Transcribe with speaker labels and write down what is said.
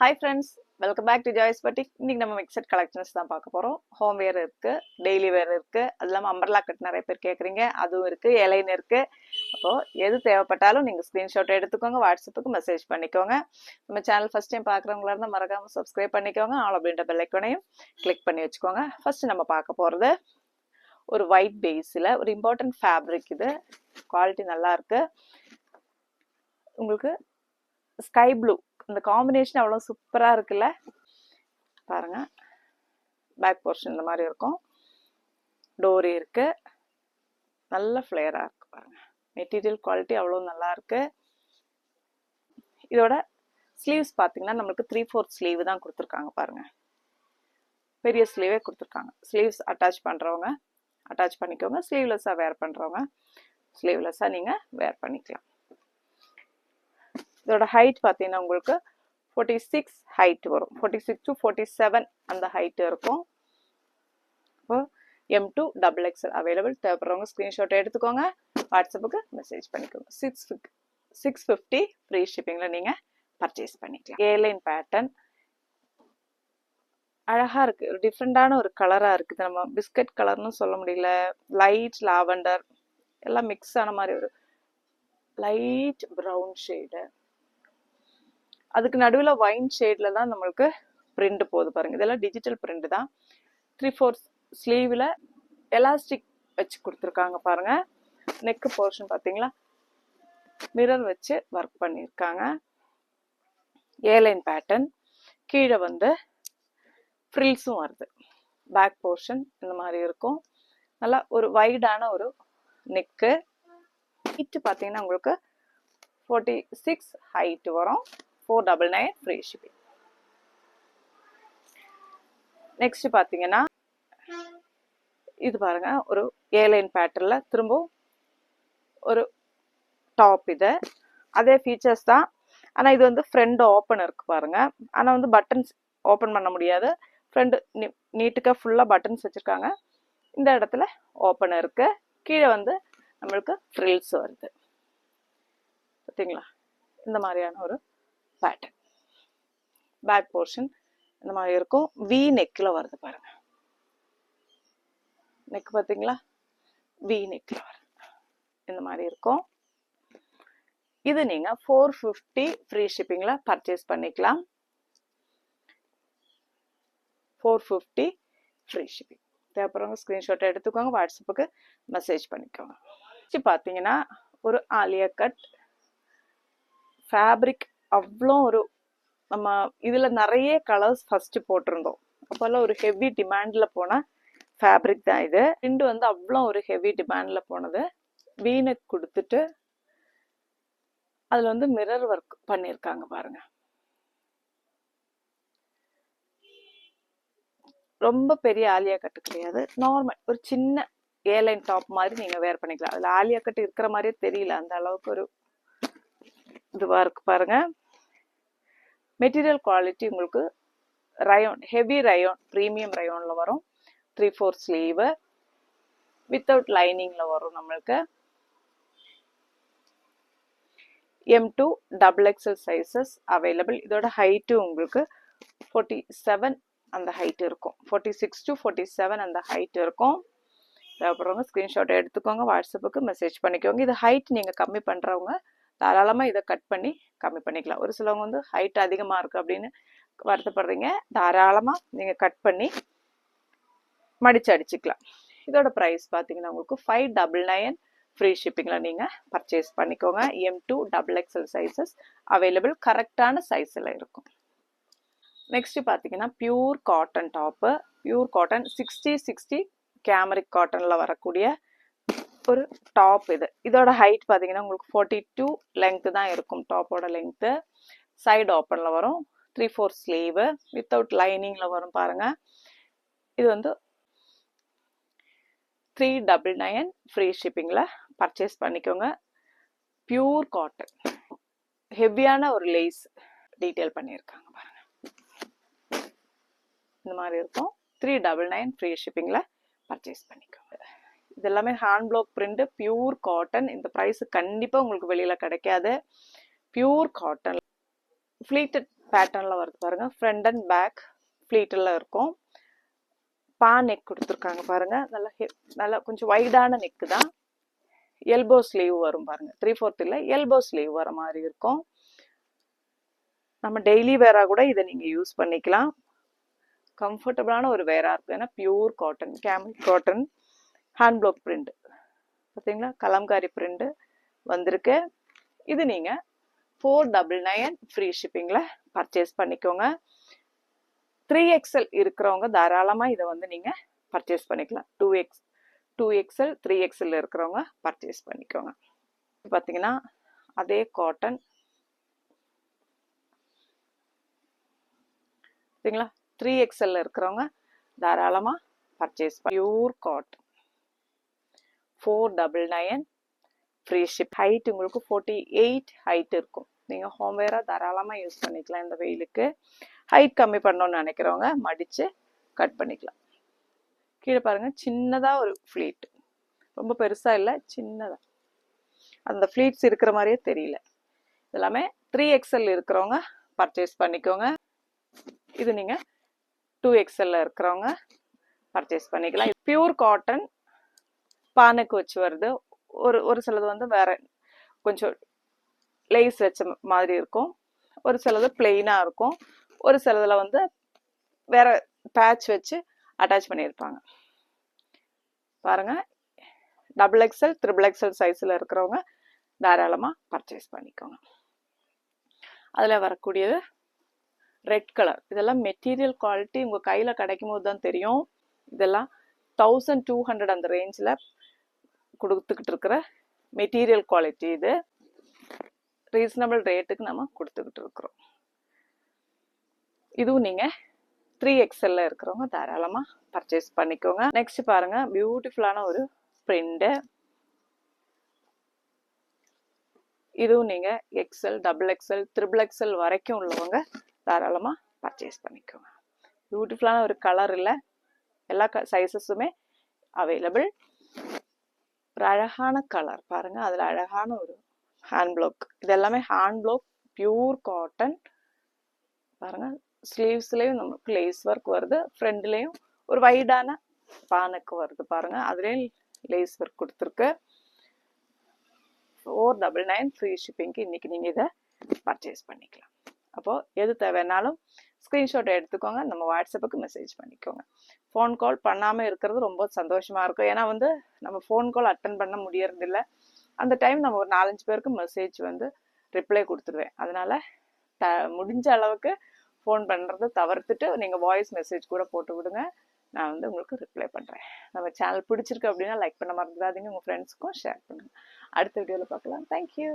Speaker 1: Hi friends, welcome back to Joy's Boutique. இன்னைக்கு நம்ம mixed collections தான் பார்க்க போறோம். ஹோம் வேர் இருக்கு, டெய்லி வேர் இருக்கு, அது இல்லாம அம்பர்லா கட் நிறைய பேர் கேக்குறீங்க, அதுவும் இருக்கு, ஏலைன் இருக்கு. அப்போ எது தேவைப்பட்டாலும் நீங்க ஸ்கிரீன்ஷாட் எடுத்துக்கோங்க, வாட்ஸ்அப்புக்கு மெசேஜ் பண்ணிக்கோங்க. நம்ம சேனல் ஃபர்ஸ்ட் டைம் பார்க்குறவங்களா இருந்தால் மறக்காம சப்ஸ்கிரைப் பண்ணிக்கோங்க, ஆல் அப்படின்ற பெல் ஐக்கானையும் கிளிக் பண்ணி வச்சுக்கோங்க. ஃபர்ஸ்ட் நம்ம பார்க்க போறது ஒரு ஒயிட் பேஸில் ஒரு இம்பார்ட்டன்ட் ஃபேப்ரிக். இது குவாலிட்டி நல்லா இருக்கு. உங்களுக்கு ஸ்கை ப்ளூ இந்த காம்பினேஷன் அவ்வளோ சூப்பராக இருக்குல்ல, பாருங்க. பேக் போர்ஷன் இந்த மாதிரி இருக்கும், டோரி இருக்கு, நல்ல ஃப்ளேயராக இருக்கு பாருங்க. மெட்டீரியல் குவாலிட்டி அவ்வளோ நல்லா இருக்கு. இதோட ஸ்லீவ்ஸ் பார்த்தீங்கன்னா நம்மளுக்கு 3/4 ஸ்லீவ் தான் கொடுத்துருக்காங்க பாருங்க. பெரிய ஸ்லீவே கொடுத்துருக்காங்க. ஸ்லீவ்ஸ் அட்டாச் பண்ணுறவங்க அட்டாச் பண்ணிக்கோங்க, ஸ்லீவ்லெஸ்ஸாக வேர் பண்ணுறவங்க ஸ்லீவ்லெஸ்ஸாக நீங்கள் வேர் பண்ணிக்கலாம். இதோட ஹைட் பார்த்தீங்கன்னா உங்களுக்கு 46 ஹைட் வரும், 46 to 47 அந்த ஹைட் இருக்கும். இப்போ M2 XXL அவைலபிள். தேவைப்படுறவங்க ஸ்க்ரீன்ஷாட் எடுத்துக்கோங்க, வாட்ஸ்அப்புக்கு மெசேஜ் பண்ணிக்கோங்க. 650 ஃப்ரீ ஷிப்பிங்கில் நீங்கள் பர்ச்சேஸ் பண்ணிக்கலாம். ஏலைன் பேட்டர்ன் அழகாக இருக்குது, ஒரு டிஃப்ரெண்டான ஒரு கலராக இருக்குது. நம்ம பிஸ்கட் கலர்னு சொல்ல முடியல, லைட் லாவெண்டர் எல்லாம் மிக்ஸ் ஆன மாதிரி ஒரு லைட் ப்ரௌன் ஷேடு, அதுக்கு நடுவில் ஒயின் ஷேடில் தான் நம்மளுக்கு பிரிண்ட் போகுது பாருங்க. இதெல்லாம் டிஜிட்டல் பிரிண்ட் தான். 3/4 ஸ்லீவில் எலாஸ்டிக் வச்சு கொடுத்துருக்காங்க பாருங்க. நெக்கு போர்ஷன் பார்த்தீங்களா, மிரர் வச்சு ஒர்க் பண்ணியிருக்காங்க. ஏலைன் பேட்டர்ன், கீழே வந்து ஃப்ரில்ஸும் வருது. பேக் போர்ஷன் இந்த மாதிரி இருக்கும். நல்லா ஒரு வைடான ஒரு நெக்கு. ஹைட்டு பார்த்தீங்கன்னா உங்களுக்கு 46 ஹைட் வரும். 499 ஃப்ரீ ஷிப்பிங். நெக்ஸ்ட் பார்த்தீங்கன்னா இது பாருங்க, ஒரு ஏலைன் பேட்டர்ல திரும்ப ஒரு டாப். இது அதே ஃபீச்சர்ஸ் தான், ஆனால் இது வந்து ஃப்ரண்ட் ஓப்பன் இருக்கு பாருங்க. ஆனால் வந்து பட்டன்ஸ் ஓப்பன் பண்ண முடியாது. ஃப்ரண்ட் நீட்டுக்காக ஃபுல்லாக பட்டன்ஸ் வச்சிருக்காங்க. இந்த இடத்துல ஓப்பன் இருக்கு. கீழே வந்து நம்மளுக்கு ஃப்ரில்ஸ் வருது பார்த்தீங்களா. இந்த மாதிரியான ஒரு பேட்டர்ன். பேக் போர்ஷன் இந்த மாதிரி இருக்கும். வி நெக்கில் வருது பாருங்க. நெக் பார்த்தீங்களா, வி நெக்கில் வருது. இந்த மாதிரி இருக்கும். இது நீங்க 450 ஃப்ரீ ஷிப்பிங்ல பர்ச்சேஸ் பண்ணிக்கலாம். 450 ஃப்ரீ ஷிப்பிங். தேவைப்படுறவங்க ஸ்கிரீன்ஷாட் எடுத்துக்கோங்க, வாட்ஸ்அப்புக்கு மெசேஜ் பண்ணிக்கோங்க. பார்த்தீங்கன்னா ஒரு ஆலியா கட் ஃபேப்ரிக். அவ்வளோ ஒரு நம்ம இதில் நிறைய கலர்ஸ் ஃபர்ஸ்ட் போட்டிருந்தோம். அப்போல்லாம் ஒரு ஹெவி டிமாண்டில் போன ஃபேப்ரிக் தான் இது. பிரிண்ட் வந்து அவ்வளோ ஒரு ஹெவி டிமாண்டில் போனது. வீனக் கொடுத்துட்டு அதில் வந்து மிரர் ஒர்க் பண்ணியிருக்காங்க பாருங்க. ரொம்ப பெரிய ஆலியா கட்டு கிடையாது, நார்மல் ஒரு சின்ன ஏலைன் டாப் மாதிரி நீங்கள் வேர் பண்ணிக்கலாம். அதில் ஆலியா கட்டு இருக்கிற மாதிரியே தெரியல, அந்த அளவுக்கு ஒரு இதுவாக இருக்கு பாருங்க. மெட்டீரியல் குவாலிட்டி உங்களுக்கு ரயோன், ஹெவி ரயோன், ப்ரீமியம் ரயோனில் வரும். 3/4 ஸ்லீவு வித்தவுட் லைனிங்கில் வரும் நம்மளுக்கு. M2 XXL sizes available. இதோட ஹைட்டு உங்களுக்கு 47 அந்த ஹைட் இருக்கும். 46 to 47 அந்த ஹைட் இருக்கும். தேவைப்படுறவங்க ஸ்க்ரீன்ஷாட் எடுத்துக்கோங்க, வாட்ஸ்அப்புக்கு மெசேஜ் பண்ணிக்கோங்க. இது ஹைட் நீங்கள் கம்மி பண்ணுறவங்க தாராளமாக இதை கட் பண்ணி கம்மி பண்ணிக்கலாம். ஒரு சிலவங்க வந்து ஹைட் அதிகமாக இருக்குது அப்படின்னு வருத்தப்படுறீங்க, தாராளமாக நீங்கள் கட் பண்ணி மடித்து அடிச்சுக்கலாம். இதோட ப்ரைஸ் பார்த்தீங்கன்னா உங்களுக்கு 599 ஃப்ரீ ஷிப்பிங்கில் நீங்கள் பர்ச்சேஸ் பண்ணிக்கோங்க. M2 XXL சைஸஸ் அவைலபிள், கரெக்டான சைஸில் இருக்கும். நெக்ஸ்ட் பார்த்தீங்கன்னா pure cotton top. Pure cotton 60 கேமரிக் காட்டனில் வரக்கூடிய ஒரு டாப் இது. இதோட ஹைட் பார்த்தீங்கன்னா உங்களுக்கு 42 லெங்க்த்து தான் இருக்கும். டாப்போட லெங்க்த்து சைடு ஓப்பனில் வரும். 3/4 ஸ்லீவு வித்தவுட் லைனிங்கில் வரும் பாருங்க. இது வந்து 399 ஃப்ரீ ஷிப்பிங்கில் பர்ச்சேஸ் பண்ணிக்கோங்க. பியூர் காட்டன், ஹெவியான ஒரு லேஸ் டீட்டெயில் பண்ணியிருக்காங்க பாருங்க. இந்த மாதிரி இருக்கும். 399 ஃப்ரீ ஷிப்பிங்கில் பர்ச்சேஸ் பண்ணிக்கோங்க. இது எல்லாமே hand black print, pure cotton. இந்த ப்ரைஸ் கண்டிப்பாக உங்களுக்கு வெளியில் கிடைக்காது. பியூர் காட்டன், ஃப்ளீட்டட் பேட்டர்னில் வருது பாருங்கள். ஃப்ரண்ட் அண்ட் பேக் ஃப்ளீட்டில் இருக்கும். பா நெக் கொடுத்துருக்காங்க பாருங்கள். நல்லா கொஞ்சம் வைடான நெக்கு தான். எல்போ ஸ்லீவ் வரும் பாருங்கள். 3/4 இல்லை, எல்போ ஸ்லீவ் வர மாதிரி இருக்கும். நம்ம டெய்லி வேராக கூட இதை நீங்கள் யூஸ் பண்ணிக்கலாம். கம்ஃபர்டபுளான ஒரு வேராக இருக்கும். ஏன்னா pure cotton, camel cotton, hand block print பார்த்தீங்களா, கலம்காரி பிரிண்ட் வந்திருக்கு. இது நீங்கள் 499 ஃப்ரீ ஷிப்பிங்கில் பர்ச்சேஸ் பண்ணிக்கோங்க. 3XL இருக்கிறவங்க தாராளமாக இதை வந்து நீங்கள் பர்ச்சேஸ் பண்ணிக்கலாம். 2XL 3XL இருக்கிறவங்க பர்ச்சேஸ் பண்ணிக்கோங்க. பார்த்தீங்கன்னா அதே காட்டன் சரிங்களா. 3XL இருக்கிறவங்க தாராளமாக purchase pure cotton 499 free ship. Height உங்களுக்கு 48 ஹைட் இருக்கும். நீங்கள் ஹோம்வேராக தாராளமாக யூஸ் பண்ணிக்கலாம். இந்த வெயிலுக்கு ஹைட் கம்மி பண்ணணும்னு நினைக்கிறவங்க மடித்து கட் பண்ணிக்கலாம். கீழே பாருங்கள், சின்னதாக ஒரு ஃப்ளீட், ரொம்ப பெருசாக இல்லை, சின்னதாக. அந்த ஃப்ளீட்ஸ் இருக்கிற மாதிரியே தெரியல. இதெல்லாமே 3XL இருக்கிறவங்க பர்ச்சேஸ் பண்ணிக்கோங்க. இது நீங்கள் 2XL இருக்கிறவங்க பர்ச்சேஸ் பண்ணிக்கலாம். பியூர் காட்டன் பானைக்கு வச்சு வருது. ஒரு சிலது வந்து வேற கொஞ்சம் லேஸ் வச்ச மாதிரி இருக்கும், ஒரு சிலது பிளெயினாக இருக்கும், ஒரு சிலதில் வந்து வேற பேட்ச் வச்சு அட்டாச் பண்ணியிருப்பாங்க பாருங்க. XXL, XXL சைஸில் இருக்கிறவங்க தாராளமாக பர்ச்சேஸ் பண்ணிக்கோங்க. அதில் வரக்கூடியது ரெட் கலர். இதெல்லாம் மெட்டீரியல் குவாலிட்டி உங்கள் கையில் கிடைக்கும் போது தான் தெரியும். இதெல்லாம் 1200 அந்த ரேஞ்சில் கொடுத்துக்கிட்டு இருக்கிற மெட்டீரியல் குவாலிட்டி. இது ரீசனபிள் ரேட்டுக்கு நம்ம கொடுத்துக்கிட்டு இருக்கிறோம். இதுவும் நீங்கள் 3XL இருக்கிறவங்க தாராளமாக பர்ச்சேஸ் பண்ணிக்கோங்க. நெக்ஸ்ட் பாருங்க, பியூட்டிஃபுல்லான ஒரு பிரிண்ட். இதுவும் நீங்கள் XL, XXL, XXL வரைக்கும் உள்ளவங்க தாராளமாக பர்ச்சேஸ் பண்ணிக்கோங்க. பியூட்டிஃபுல்லான ஒரு கலர் இல்லை, எல்லா சைஸஸுமே அவைலபிள். ஒரு அழகான கலர் பாருங்க, அதில் அழகான ஒரு ஹேண்ட் ப்ளாக். இது எல்லாமே ஹேண்ட் ப்ளாக், பியூர் காட்டன் பாருங்க. ஸ்லீவ்ஸ்லேயும் நமக்கு லேஸ் ஒர்க் வருது, ஃப்ரண்ட்லேயும் ஒரு வைடான பானுக்கு வருது பாருங்க. அதுலேயும் லேஸ் ஒர்க் கொடுத்துருக்கு. 499 ஃப்ரீ ஷிப்பிங்க்கு இன்னைக்கு நீங்கள் இதை பர்ச்சேஸ் பண்ணிக்கலாம். அப்போது எது தேவைன்னாலும் ஸ்க்ரீன்ஷாட் எடுத்துக்கோங்க, நம்ம வாட்ஸ்அப்புக்கு மெசேஜ் பண்ணிக்கோங்க. ஃபோன் கால் பண்ணாமல் இருக்கிறது ரொம்ப சந்தோஷமாக இருக்கும். ஏன்னா வந்து நம்ம ஃபோன் கால் அட்டன் பண்ண முடியறதில்ல. அந்த டைம் நம்ம ஒரு 4-5 பேருக்கு மெசேஜ் வந்து ரிப்ளை கொடுத்துருவேன். அதனால் முடிஞ்ச அளவுக்கு ஃபோன் பண்ணுறதை தவிர்த்துட்டு நீங்கள் வாய்ஸ் மெசேஜ் கூட போட்டு விடுங்க, நான் வந்து உங்களுக்கு ரிப்ளை பண்ணுறேன். நம்ம சேனல் பிடிச்சிருக்கு அப்படின்னா லைக் பண்ண மறந்துடாதீங்க, உங்கள் ஃப்ரெண்ட்ஸுக்கும் ஷேர் பண்ணுங்கள். அடுத்த வீடியோவில் பார்க்கலாம். தேங்க்யூ.